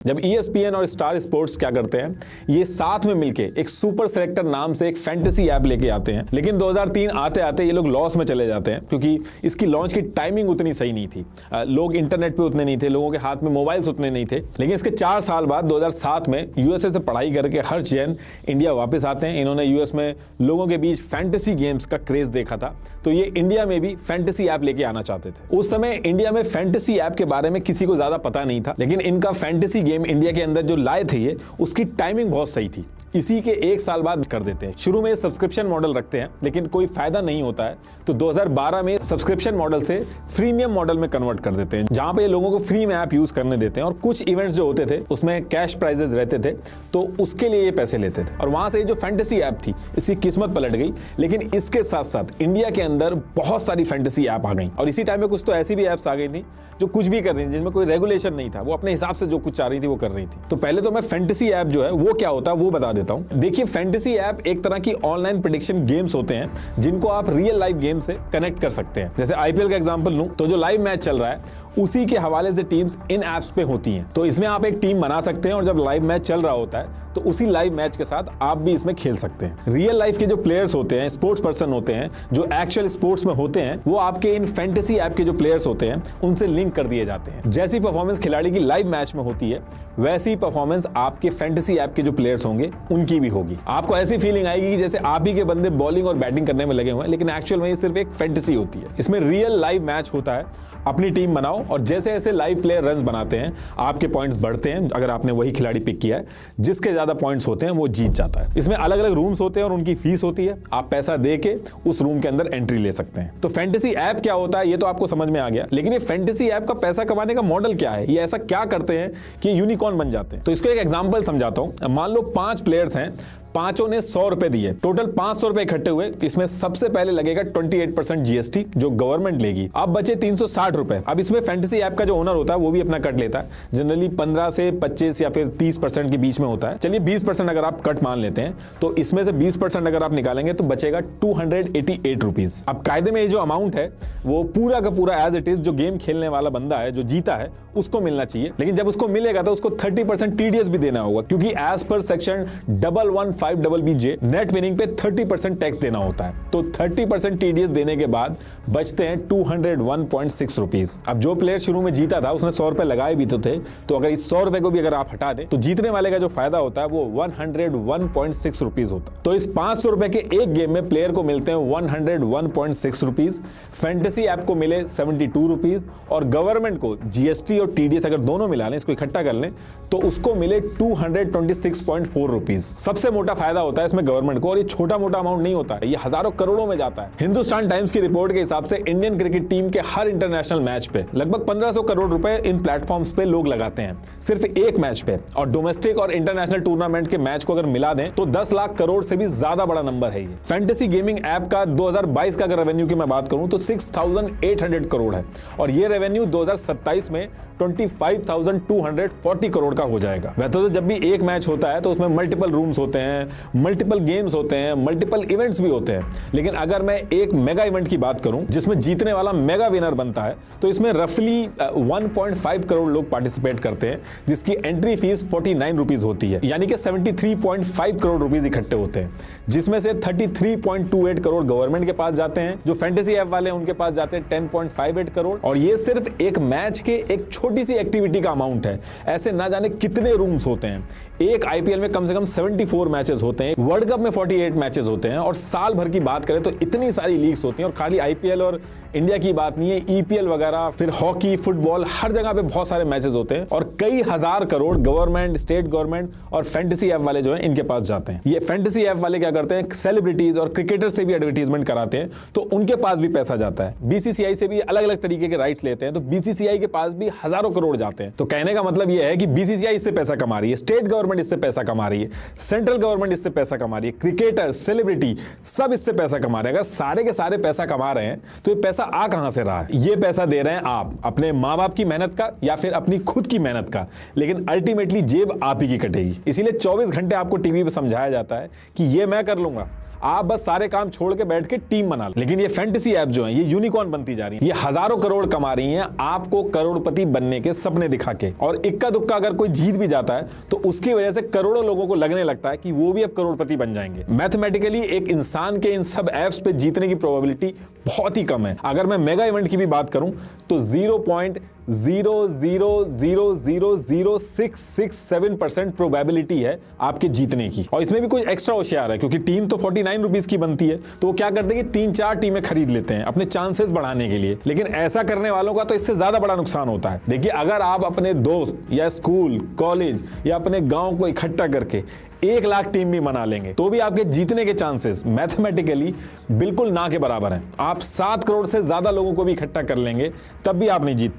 जब ESPN और star sports क्या करते हैं, ये साथ में मिलके एक सुपर सेलेक्टर नाम से एक फैंटेसी ऐप लेके आते हैं। लेकिन 2003 आते आते ये लोग लॉस में चले जाते हैं क्योंकि इसकी लॉन्च की टाइमिंग उतनी सही नहीं थी। लोग इंटरनेट पे उतने नहीं थे, लोगों के हाथ में मोबाइल्स उतने नहीं थे। लेकिन इसके 4 साल बाद 2007 में USA से पढ़ाई करके हर्ष जैन इंडिया वापस आते हैं। इन्होंने US में लोगों के बीच फैंटेसी गेम्स का क्रेज देखा था, तो ये इंडिया में भी फैंटेसी ऐप लेके आना चाहते थे। उस समय इंडिया में फैंटेसी ऐप के बारे में किसी को ज्यादा पता नहीं था, लेकिन इनका फैंटेसी गेम इंडिया के अंदर जो लाए थे ये, उसकी टाइमिंग बहुत सही थी। इसी के 1 साल बाद कर देते हैं। शुरू में सब्सक्रिप्शन मॉडल रखते हैं, लेकिन कोई फायदा नहीं होता है, तो 2012 में सब्सक्रिप्शन मॉडल से फ्रीमियम मॉडल में कन्वर्ट कर देते हैं, जहां पे लोगों को फ्री में ऐप यूज करने देते हैं। और कुछ इवेंट्स जो होते थे उसमें कैश प्राइजेस रहते थे, तो उसके लिए ये पैसे लेते थे। और वहां से जो फैंटेसी ऐप थी, इसकी किस्मत पलट गई। लेकिन इसके साथ साथ इंडिया के अंदर बहुत सारी फैंटेसी ऐप आ गई, और इसी टाइम में कुछ तो ऐसी भी ऐप्स आ गई थी जो कुछ भी कर रही थी, जिसमें कोई रेगुलेशन नहीं था, वो अपने हिसाब से जो कुछ चाह रही थी वो कर रही थी। तो पहले तो मैं फैंटेसी ऐप जो है वो क्या होता है वो बता देता हूं। देखिए, फैंटेसी ऐप एक तरह की ऑनलाइन प्रेडिक्शन गेम्स होते हैं, जिनको आप रियल लाइफ गेम से कनेक्ट कर सकते हैं। जैसे IPL का एग्जांपल लूं, तो जो लाइव मैच चल रहा है उसी के हवाले से टीम्स इन ऐप्स पे होती हैं। तो इसमें आप एक टीम बना सकते हैं, और जब लाइव मैच चल रहा होता है तो उसी लाइव मैच के साथ आप भी इसमें खेल सकते हैं। रियल लाइफ के जो प्लेयर्स होते हैं, स्पोर्ट्स पर्सन होते हैं, जो एक्चुअल स्पोर्ट्स में होते हैं, वो आपके इन फैंटेसी ऐप के जो प्लेयर्स होते हैं उनसे लिंक कर दिए जाते हैं। जैसी परफॉर्मेंस खिलाड़ी की लाइव मैच में होती है, वैसी परफॉर्मेंस आपके फैंटेसी ऐप के जो प्लेयर्स होंगे उनकी भी होगी। आपको ऐसी फीलिंग आएगी कि जैसे आप ही के बंदे बॉलिंग और बैटिंग करने में लगे हुए हैं, लेकिन एक्चुअल में ये सिर्फ एक फैंटेसी होती है। इसमें रियल लाइव मैच होता है। अपनी टीम बनाओ, और जैसे जैसे लाइव प्लेयर रन्स बनाते हैं आपके पॉइंट्स बढ़ते हैं। अगर आपने वही खिलाड़ी पिक किया है, जिसके ज्यादा पॉइंट्स होते हैं वो जीत जाता है। इसमें अलग अलग रूम्स होते हैं और उनकी फीस होती है। आप पैसा दे के उस रूम के अंदर एंट्री ले सकते हैं। तो फैंटेसी ऐप क्या होता है ये तो आपको समझ में आ गया, लेकिन ये फैंटेसी ऐप का पैसा कमाने का मॉडल क्या है, ये ऐसा क्या करते हैं कि यूनिकॉर्न बन जाते हैं। तो इसको एक एग्जांपल समझाता हूं। मान लो 5 प्लेयर्स हैं, पांचों ने 100 रुपए दिए, टोटल 500 रुपए इकट्ठे हुए। इसमें सबसे पहले लगेगा 28% GST जो गवर्नमेंट लेगी। अब बचे 360 रुपए। अब इसमें फैंटेसी ऐप का जो ओनर होता है वो भी अपना कट लेता है। जनरली 15 से 25 या फिर 30% के बीच में होता है। चलिए 20% अगर आप कट मान लेते हैं, तो इसमें से 20% अगर आप निकालेंगे तो बचेगा 288 रुपीज। अब कायदे में ये जो अमाउंट है वो पूरा का पूरा एज इट इज जो गेम खेलने वाला बंदा है, जो जीता है, उसको मिलना चाहिए। लेकिन जब उसको मिलेगा तो उसको 30% TDS भी देना होगा, क्योंकि as per section 115BJ net winning पे 30% टैक्स देना होता है। तो 30% TDS देने के बाद बचते हैं 201.6 रुपीज। अब जो प्लेयर शुरू में जीता था उसने 100 रुपए लगाए भी तो थे, तो अगर इस 100 रुपए को भी अगर आप हटा दें तो जीतने वाले का जो फायदा होता है वो 101.6 रुपीज होता है। तो इस 500 रुपए के एक गेम में प्लेयर को मिलते हैं 101.6 रुपीज, फैंटेसी ऐप को मिले 72 रुपीज, और गवर्नमेंट को GST और TDS अगर दोनों मिला लें, इसको इकट्ठा कर लें, तो उसको मिले 226.4 रुपीज। सबसे मोटा फायदा होता है इसमें गवर्नमेंट को, और ये छोटा मोटा अमाउंट नहीं होता है, ये हजारों करोड़ों में जाता है। हिंदुस्तान टाइम्स की रिपोर्ट के हिसाब से इंडियन क्रिकेट टीम के हर इंटरनेशनल मैच पे लगभग 1500 करोड़ रुपए इन प्लेटफॉर्म्स पे लोग लगाते हैं, सिर्फ एक मैच पे। और डोमेस्टिक और इंटरनेशनल टूर्नामेंट के मैच को अगर मिला दें तो 10 लाख करोड़ से भी ज्यादा बड़ा नंबर है ये। फैंटेसी गेमिंग ऐप का 2022 का अगर रेवेन्यू की मैं बात करूं तो 6800 करोड़ है, और ये रेवेन्यू 2027 में 25,240 करोड़ का हो जाएगा। वैसे तो जब भी एक मैच होता है तो उसमें मल्टीपल रूम्स होते हैं, मल्टीपल गेम्स होते हैं, मल्टीपल इवेंट्स भी होते हैं। लेकिन अगर मैं एक मेगा इवेंट की बात करूं जिसमें जीतने वाला मेगा विनर बनता है, तो इसमें रफली 1.5 करोड़ लोग पार्टिसिपेट करते हैं, जिसकी एंट्री फीस 49 रुपीज होती है। यानी कि 73.5 करोड़ रुपीज इकट्ठे होते हैं, जिसमें से 33.28 करोड़ गवर्नमेंट के पास जाते हैं। जो फैंटेसी ऐप वाले हैं उनके पास जाते हैं 10.58 करोड़, और ये सिर्फ एक मैच के एक छोटी सी एक्टिविटी का अमाउंट है। ऐसे ना जाने कितने रूम्स होते हैं। एक IPL में कम से कम 74 मैचेस होते हैं, वर्ल्ड कप में 48 मैचेस होते हैं, और साल भर की बात करें तो इतनी सारी लीग्स होती हैं। और खाली IPL और इंडिया की बात नहीं है, EPL वगैरह, फिर हॉकी, फुटबॉल, हर जगह पे बहुत सारे मैचेस होते हैं, और कई हजार करोड़ गवर्नमेंट, स्टेट गवर्नमेंट और फैंटेसी ऐप वाले जो है इनके पास जाते हैं। ये फैंटेसी ऐप वाले क्या करते हैं, सेलिब्रिटीज और क्रिकेटर से भी एडवर्टीजमेंट कराते हैं, तो उनके पास भी पैसा जाता है। BCCI से भी अलग अलग तरीके के राइट्स लेते हैं, तो BCCI के पास भी हजारों करोड़ जाते हैं। तो कहने का मतलब यह है कि BCCI इससे पैसा कमा रही है, स्टेट गवर्नमेंट इससे पैसा कमा रही है, सेंट्रल गवर्नमेंट इससे पैसा कमा रही है, क्रिकेटर, सेलिब्रिटी सब इससे पैसा कमा रहे हैं। अगर सारे के सारे पैसा कमा रहे हैं तो ये पैसा आ कहां से रहा है? ये पैसा दे रहे हैं आप अपने माँ बाप की मेहनत का या फिर अपनी खुद की मेहनत का, लेकिन अल्टीमेटली जेब आप ही की कटेगी। इसीलिए 24 घंटे आपको टीवी पे समझाया जाता है कि ये मैं कर लूंगा, आप बस सारे काम छोड़ के बैठ के टीम बना लो। लेकिन ये फैंटेसी ऐप जो है ये यूनिकॉर्न बनती जा रही है, ये हजारों करोड़ कमा रही हैं आपको करोड़पति बनने के सपने दिखा के। और इक्का दुक्का अगर कोई जीत भी जाता है तो उसकी वजह से करोड़ों लोगों को लगने लगता है कि वो भी अब करोड़पति बन जाएंगे। मैथमेटिकली एक इंसान के इन सब ऐप्स पे जीतने की प्रोबेबिलिटी बहुत ही कम है। अगर मैं मेगा इवेंट की भी बात करूं तो 0.0000667% प्रोबेबिलिटी है आपके जीतने की। और इसमें भी कोई एक्स्ट्रा होशियार है, क्योंकि टीम तो 49 रुपीस की बनती है, तो वो क्या करते हैं कि 3-4 टीमें खरीद लेते हैं अपने चांसेस बढ़ाने के लिए। लेकिन ऐसा करने वालों का तो इससे ज्यादा बड़ा नुकसान होता है। देखिए, अगर आप अपने दोस्त या स्कूल, कॉलेज या अपने गांव को इकट्ठा करके 1 लाख टीम भी बना लेंगे तो भी आपके जीतने के चांसेस मैथमेटिकली बिल्कुल ना के बराबर हैं। आप 7 करोड़ से ज्यादा लोगों को भी इकट्ठा कर लेंगे तब भी आप नहीं जीत पाओगे।